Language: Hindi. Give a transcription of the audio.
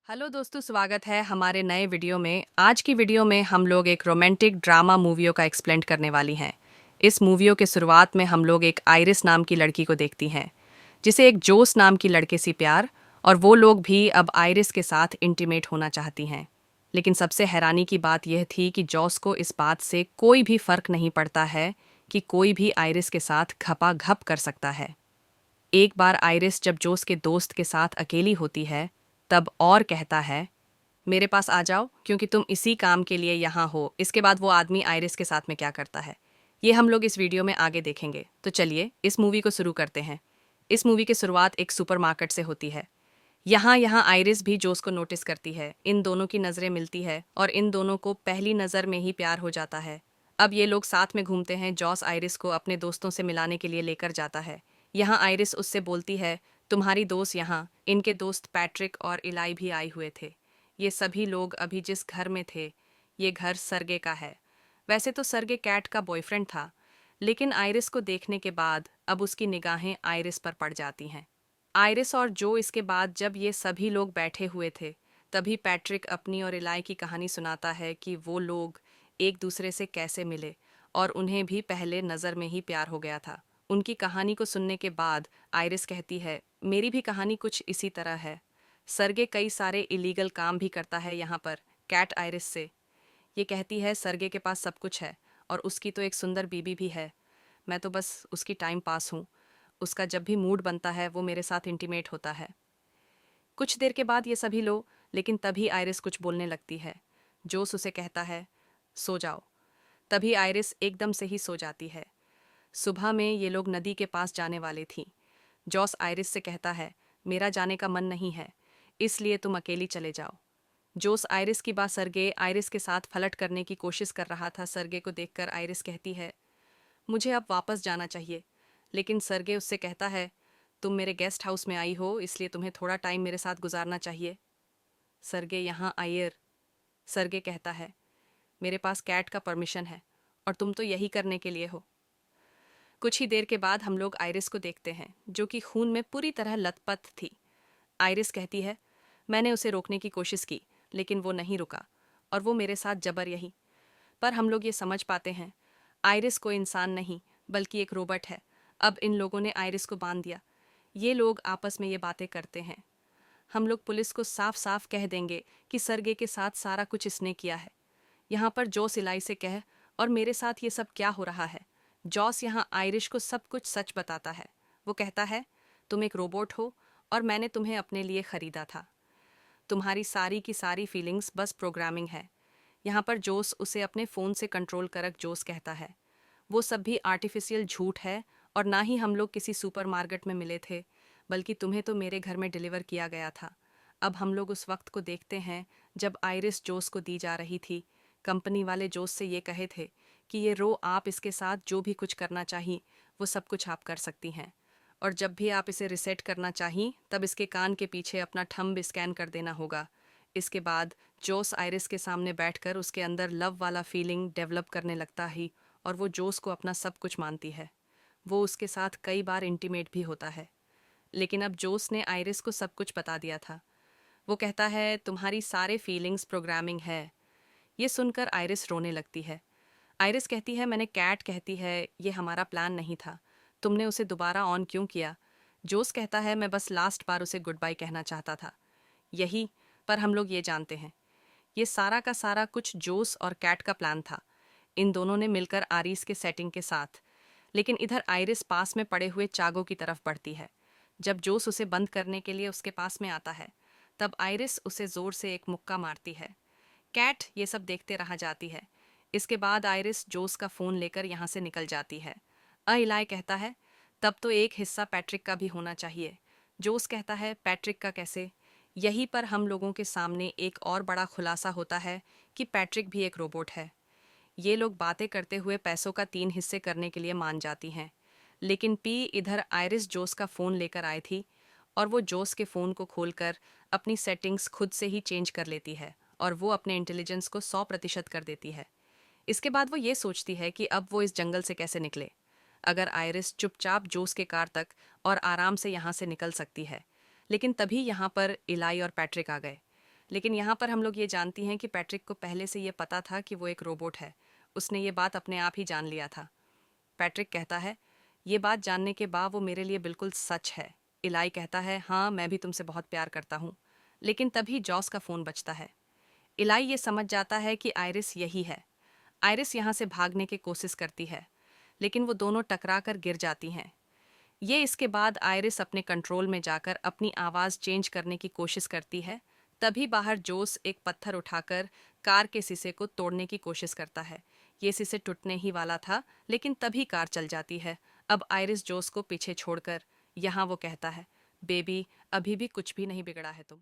हेलो दोस्तों, स्वागत है हमारे नए वीडियो में। आज की वीडियो में हम लोग एक रोमांटिक ड्रामा मूवियों का एक्सप्लेन करने वाली हैं। इस मूवियों के शुरुआत में हम लोग एक आइरिस नाम की लड़की को देखती हैं, जिसे एक जोस नाम की लड़के से प्यार, और वो लोग भी अब आइरिस के साथ इंटीमेट होना चाहती हैं। लेकिन सबसे हैरानी की बात यह थी कि जॉस को इस बात से कोई भी फर्क नहीं पड़ता है कि कोई भी आइरिस के साथ घपाघप कर सकता है। एक बार आइरिस जब जोस के दोस्त के साथ अकेली होती है, तब और कहता है, मेरे पास आ जाओ क्योंकि तुम इसी काम के लिए यहाँ हो। इसके बाद वो आदमी आइरिस के साथ में क्या करता है, ये हम लोग इस वीडियो में आगे देखेंगे। तो चलिए इस मूवी को शुरू करते हैं। इस मूवी की शुरुआत एक सुपरमार्केट से होती है। यहाँ यहाँ आइरिस भी जोस को नोटिस करती है। इन दोनों की नज़रें मिलती है और इन दोनों को पहली नज़र में ही प्यार हो जाता है। अब ये लोग साथ में घूमते हैं। जॉस आइरिस को अपने दोस्तों से मिलाने के लिए लेकर जाता है। यहाँ आइरिस उससे बोलती है, तुम्हारी दोस्त यहाँ, इनके दोस्त पैट्रिक और इलाई भी आए हुए थे। ये सभी लोग अभी जिस घर में थे, ये घर सरगे का है। वैसे तो सरगे कैट का बॉयफ्रेंड था, लेकिन आइरिस को देखने के बाद अब उसकी निगाहें आइरिस पर पड़ जाती हैं। आइरिस और जो इसके बाद जब ये सभी लोग बैठे हुए थे, तभी पैट्रिक अपनी और इलाई की कहानी सुनाता है कि वो लोग एक दूसरे से कैसे मिले और उन्हें भी पहले नज़र में ही प्यार हो गया था। उनकी कहानी को सुनने के बाद आइरिस कहती है, मेरी भी कहानी कुछ इसी तरह है। सरगे कई सारे इलीगल काम भी करता है यहाँ पर। कैट आइरिस से ये कहती है, सरगे के पास सब कुछ है और उसकी तो एक सुंदर बीबी भी है। मैं तो बस उसकी टाइम पास हूँ। उसका जब भी मूड बनता है वो मेरे साथ इंटीमेट होता है। कुछ देर के बाद ये सभी लोग, लेकिन तभी आइरिस कुछ बोलने लगती है। जोस उसे कहता है, सो जाओ। तभी आइरिस एकदम से ही सो जाती है। सुबह में ये लोग नदी के पास जाने वाले थीं। जॉस आइरिस से कहता है, मेरा जाने का मन नहीं है, इसलिए तुम अकेली चले जाओ। जोस आइरिस की बात सरगे आइरिस के साथ फ्लर्ट करने की कोशिश कर रहा था। सरगे को देखकर आइरिस कहती है, मुझे अब वापस जाना चाहिए। लेकिन सरगे उससे कहता है, तुम मेरे गेस्ट हाउस में आई हो, इसलिए तुम्हें थोड़ा टाइम मेरे साथ गुजारना चाहिए। सरगे यहाँ आइए। सरगे कहता है, मेरे पास कैट का परमिशन है और तुम तो यही करने के लिए हो। कुछ ही देर के बाद हम लोग आइरिस को देखते हैं, जो कि खून में पूरी तरह लथपथ थी। आइरिस कहती है, मैंने उसे रोकने की कोशिश की, लेकिन वो नहीं रुका और वो मेरे साथ जबर यही। पर हम लोग ये समझ पाते हैं, आइरिस कोई इंसान नहीं बल्कि एक रोबोट है। अब इन लोगों ने आइरिस को बांध दिया। ये लोग आपस में ये बातें करते हैं। हम लोग पुलिस को साफ साफ कह देंगे कि सरगे के साथ सारा कुछ इसने किया है। यहाँ पर जॉस इलाई से कह, और मेरे साथ ये सब क्या हो रहा है। जॉस यहाँ आयरिश को सब कुछ सच बताता है। वो कहता है, तुम एक रोबोट हो और मैंने तुम्हें अपने लिए खरीदा था। तुम्हारी सारी की सारी फीलिंग्स बस प्रोग्रामिंग है। यहाँ पर जोस उसे अपने फ़ोन से कंट्रोल करक जोस कहता है, वो सब भी आर्टिफिशियल झूठ है और ना ही हम लोग किसी सुपरमार्केट में मिले थे, बल्कि तुम्हें तो मेरे घर में डिलीवर किया गया था। अब हम लोग उस वक्त को देखते हैं जब आइरिस जोस को दी जा रही थी। कंपनी वाले जोस से ये कहे थे कि ये रो, आप इसके साथ जो भी कुछ करना चाहिए वो सब कुछ आप कर सकती हैं, और जब भी आप इसे रिसेट करना चाहिए तब इसके कान के पीछे अपना थंब स्कैन कर देना होगा। इसके बाद जोस आइरिस के सामने बैठकर उसके अंदर लव वाला फीलिंग डेवलप करने लगता है और वो जोस को अपना सब कुछ मानती है। वो उसके साथ कई बार इंटीमेट भी होता है। लेकिन अब जोस ने आइरिस को सब कुछ बता दिया था। वो कहता है, तुम्हारी सारे फीलिंग्स प्रोग्रामिंग है। ये सुनकर आइरिस रोने लगती है। आइरिस कहती है, मैंने कैट कहती है, ये हमारा प्लान नहीं था। तुमने उसे दोबारा ऑन क्यों किया। जोस कहता है, मैं बस लास्ट बार उसे गुड बाय कहना चाहता था। यही, पर हम लोग ये जानते हैं, ये सारा का सारा कुछ जोस और कैट का प्लान था। इन दोनों ने मिलकर आरिस के सेटिंग के साथ। लेकिन इधर आइरिस पास में पड़े हुए चागो की तरफ बढ़ती है। जब जोस उसे बंद करने के लिए उसके पास में आता है, तब आइरिस उसे जोर से एक मुक्का मारती है। कैट ये सब देखते रह जाती है। इसके बाद आइरिस जोस का फ़ोन लेकर यहाँ से निकल जाती है। इलाई कहता है, तब तो एक हिस्सा पैट्रिक का भी होना चाहिए। जोस कहता है, पैट्रिक का कैसे। यहीं पर हम लोगों के सामने एक और बड़ा खुलासा होता है कि पैट्रिक भी एक रोबोट है। ये लोग बातें करते हुए पैसों का 3 हिस्से करने के लिए मान जाती हैं। लेकिन पी इधर आइरिस जोस का फ़ोन लेकर आई थी और वो जोस के फ़ोन को खोलकर अपनी सेटिंग्स खुद से ही चेंज कर लेती है और वो अपने इंटेलिजेंस को 100% कर देती है। इसके बाद वो ये सोचती है कि अब वो इस जंगल से कैसे निकले। अगर आइरिस चुपचाप जोस के कार तक और आराम से यहाँ से निकल सकती है। लेकिन तभी यहाँ पर इलाई और पैट्रिक आ गए। लेकिन यहाँ पर हम लोग ये जानती हैं कि पैट्रिक को पहले से ये पता था कि वो एक रोबोट है। उसने ये बात अपने आप ही जान लिया था। पैट्रिक कहता है, ये बात जानने के बाद वो मेरे लिए बिल्कुल सच है। इलाई कहता है, हाँ मैं भी तुमसे बहुत प्यार करता हूँ। लेकिन तभी जॉस का फ़ोन बजता है। इलाई ये समझ जाता है कि आयरिस यही है। आयरिस यहाँ से भागने की कोशिश करती है, लेकिन वो दोनों टकरा कर गिर जाती हैं। ये इसके बाद आयरिस अपने कंट्रोल में जाकर अपनी आवाज़ चेंज करने की कोशिश करती है। तभी बाहर जोस एक पत्थर उठाकर कार के शीशे को तोड़ने की कोशिश करता है। ये शीशे टूटने ही वाला था, लेकिन तभी कार चल जाती है। अब आयरिस जोस को पीछे छोड़कर यहाँ वो कहता है, बेबी अभी भी कुछ भी नहीं बिगड़ा है तुम।